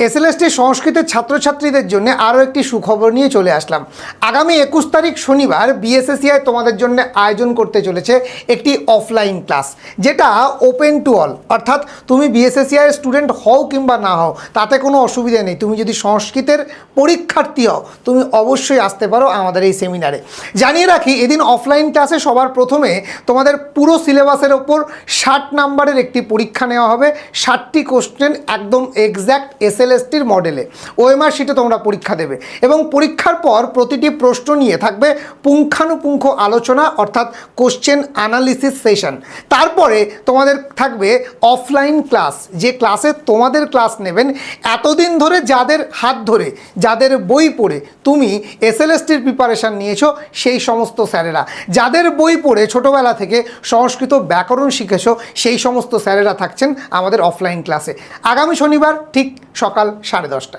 SLST সংস্কৃতের ছাত্রছাত্রীদের জন্য আরও একটি সুখবর নিয়ে চলে আসলাম। আগামী 21 তারিখ শনিবার বিএসএসসিআই তোমাদের জন্য আয়োজন করতে চলেছে একটি অফলাইন ক্লাস, যেটা ওপেন টু অল। অর্থাৎ তুমি বিএসএসসিআই স্টুডেন্ট হও কিংবা না হও তাতে কোনো অসুবিধা নেই। তুমি যদি সংস্কৃতের পরীক্ষার্থী হও তুমি অবশ্যই আসতে পারো আমাদের এই সেমিনারে। জানিয়ে রাখি, এদিন অফলাইন ক্লাসে সবার প্রথমে তোমাদের পুরো সিলেবাসের ওপর 60 নাম্বারের একটি পরীক্ষা নেওয়া হবে। 60টি কোশ্চেন একদম এক্স্যাক্ট এসএলএসটির মডেলে ওএমআর শিটে তোমরা পরীক্ষা দেবে এবং পরীক্ষার পর প্রতিটি প্রশ্ন নিয়ে থাকবে পুঙ্খানুপুঙ্খ আলোচনা, অর্থাৎ কোশ্চেন অ্যানালিসিস সেশন। তারপরে তোমাদের থাকবে অফলাইন ক্লাস, যে ক্লাসে তোমাদের ক্লাস নেবেন এতদিন ধরে যাদের হাত ধরে, যাদের বই পড়ে তুমি এসএলএসটির প্রিপারেশান নিয়েছো সেই সমস্ত স্যারেরা, যাদের বই পড়ে ছোটোবেলা থেকে সংস্কৃত ব্যাকরণ শিখেছো সেই সমস্ত স্যারেরা থাকছেন আমাদের অফলাইন ক্লাসে। আগামী শনিবার ঠিক সকাল 10:30টায়।